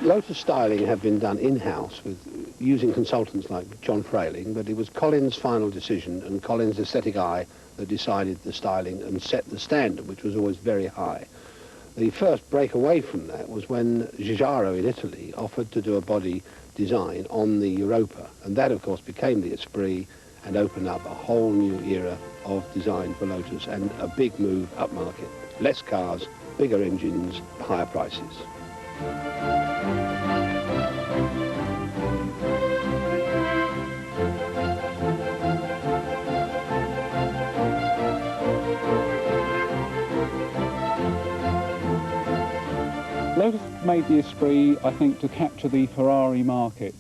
Lotus styling had been done in-house with using consultants like John Frayling, but it was Colin's final decision and Colin's aesthetic eye that decided the styling and set the standard, which was always very high. The first break away from that was when Giugiaro in Italy offered to do a body design on the Europa, and that of course became the Esprit and opened up a whole new era of design for Lotus and a big move upmarket. Less cars, bigger engines, higher prices. Lotus made the Esprit, I think, to capture the Ferrari market.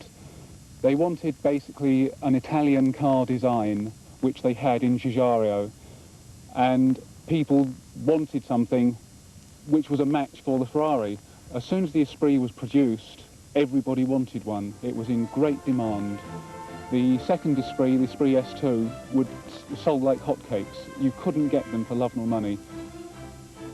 They wanted basically an Italian car design, which they had in Giugiaro, and people wanted something which was a match for the Ferrari. As soon as the Esprit was produced, everybody wanted one. It was in great demand. The second Esprit, the Esprit S2, sold like hotcakes. You couldn't get them for love nor money.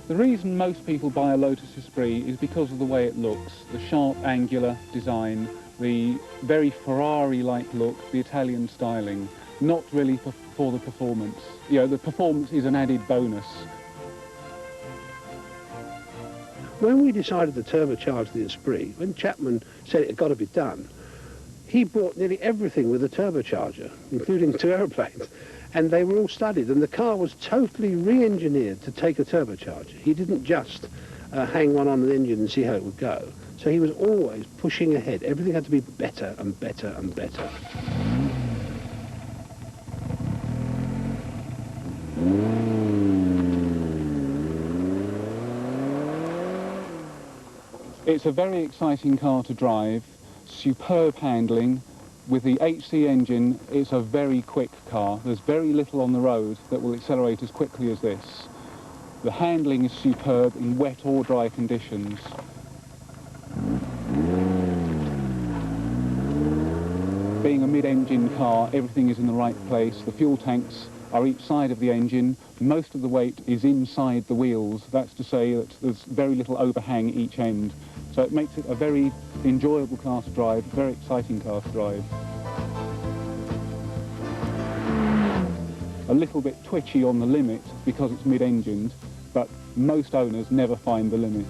The reason most people buy a Lotus Esprit is because of the way it looks, the sharp, angular design, the very Ferrari-like look, the Italian styling, not really for the performance. You know, the performance is an added bonus. When we decided to turbocharge the Esprit, when Chapman said it had got to be done, he bought nearly everything with a turbocharger, including 2 aeroplanes. And they were all studied, and the car was totally re-engineered to take a turbocharger. He didn't just hang one on the engine and see how it would go. So he was always pushing ahead. Everything had to be better and better and better. It's a very exciting car to drive, superb handling. With the HC engine, it's a very quick car. There's very little on the road that will accelerate as quickly as this. The handling is superb in wet or dry conditions. Being a mid-engine car, everything is in the right place. The fuel tanks are each side of the engine. Most of the weight is inside the wheels. That's to say that there's very little overhang each end. So it makes it a very enjoyable car to drive, very exciting car to drive. A little bit twitchy on the limit because it's mid-engined, but most owners never find the limit.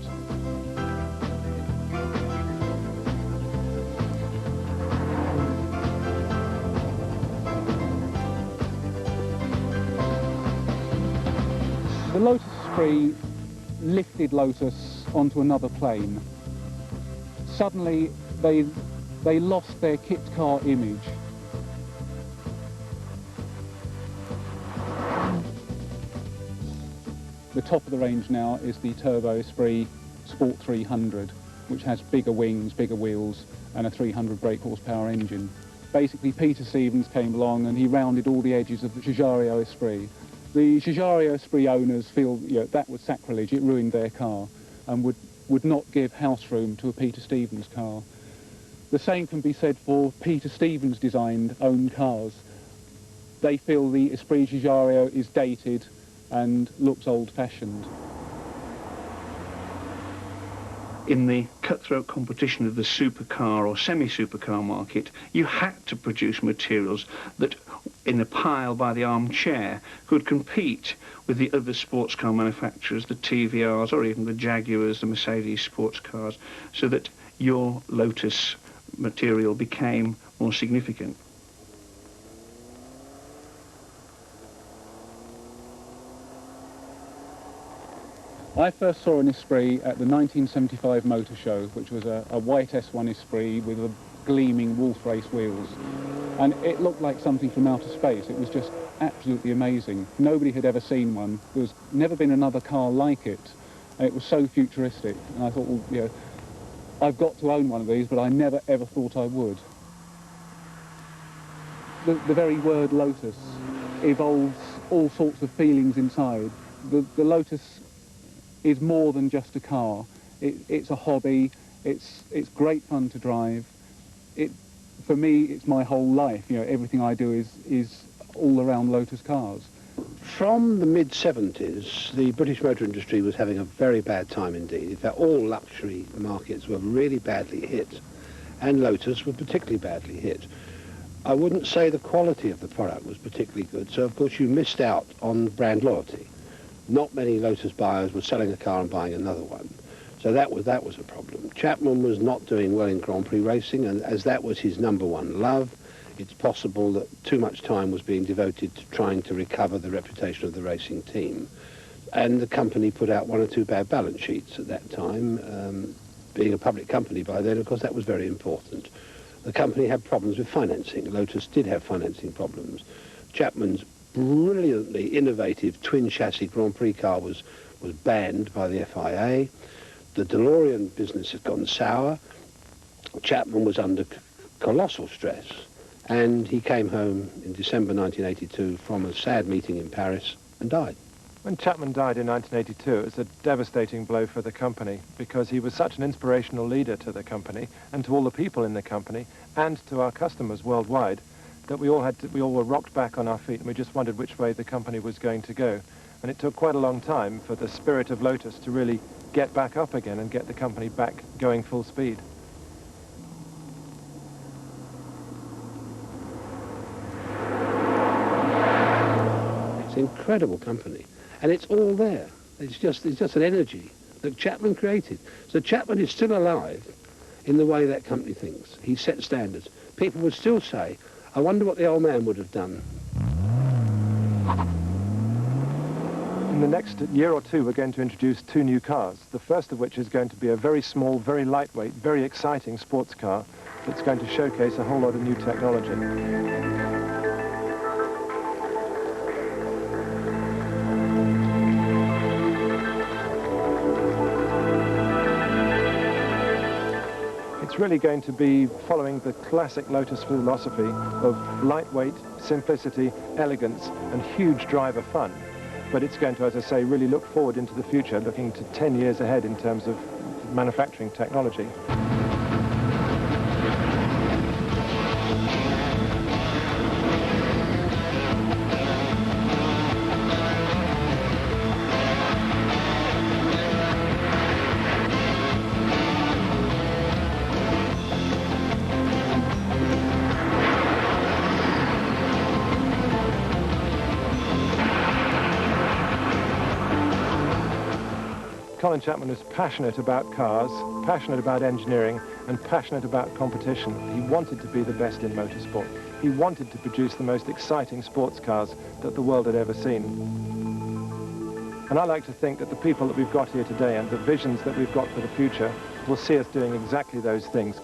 The Lotus Esprit lifted Lotus onto another plane. Suddenly, they lost their kit car image. The top of the range now is the Turbo Esprit Sport 300, which has bigger wings, bigger wheels, and a 300 brake horsepower engine. Basically, Peter Stevens came along and he rounded all the edges of the Giugiaro Esprit. The Giugiaro Esprit owners feel that was sacrilege, it ruined their car, and would not give house room to a Peter Stevens car. The same can be said for Peter Stevens designed own cars. They feel the Esprit Giugiaro is dated and looks old-fashioned. In the cutthroat competition of the supercar or semi-supercar market, you had to produce materials that, in a pile by the armchair, could compete with the other sports car manufacturers, the TVRs or even the Jaguars, the Mercedes sports cars, so that your Lotus material became more significant. I first saw an Esprit at the 1975 Motor Show, which was a white S1 Esprit with a gleaming Wolf Race wheels. And it looked like something from outer space. It was just absolutely amazing. Nobody had ever seen one. There's never been another car like it. And it was so futuristic. And I thought, well, I've got to own one of these, but I never ever thought I would. The very word Lotus evolves all sorts of feelings inside. The Lotus is more than just a car. It's a hobby. It's great fun to drive. For me, it's my whole life. Everything I do is all around Lotus cars. From the mid-70s, the British motor industry was having a very bad time indeed. In fact, all luxury markets were really badly hit, and Lotus were particularly badly hit. I wouldn't say the quality of the product was particularly good, so of course you missed out on brand loyalty. Not many Lotus buyers were selling a car and buying another one, so that was a problem. Chapman was not doing well in Grand Prix racing, and as that was his #1 love, it's possible that too much time was being devoted to trying to recover the reputation of the racing team. And the company put out 1 or 2 bad balance sheets at that time. Being a public company by then, of course, that was very important. The company had problems with financing. Lotus did have financing problems. Chapman's brilliantly innovative twin chassis Grand Prix car was banned by the FIA. The DeLorean business had gone sour. Chapman was under colossal stress. And he came home in December 1982 from a sad meeting in Paris and died. When Chapman died in 1982, it was a devastating blow for the company because he was such an inspirational leader to the company and to all the people in the company and to our customers worldwide that we all were rocked back on our feet and we just wondered which way the company was going to go. And it took quite a long time for the spirit of Lotus to really get back up again and get the company back going full speed. It's an incredible company, and it's all there. It's just an energy that Chapman created. So Chapman is still alive in the way that company thinks. He set standards. People would still say, I wonder what the old man would have done. In the next year or two, we're going to introduce 2 new cars, the first of which is going to be a very small, very lightweight, very exciting sports car that's going to showcase a whole lot of new technology. It's really going to be following the classic Lotus philosophy of lightweight, simplicity, elegance, and huge driver fun. But it's going to, as I say, really look forward into the future, looking to 10 years ahead in terms of manufacturing technology. Colin Chapman was passionate about cars, passionate about engineering, and passionate about competition. He wanted to be the best in motorsport. He wanted to produce the most exciting sports cars that the world had ever seen. And I like to think that the people that we've got here today and the visions that we've got for the future will see us doing exactly those things.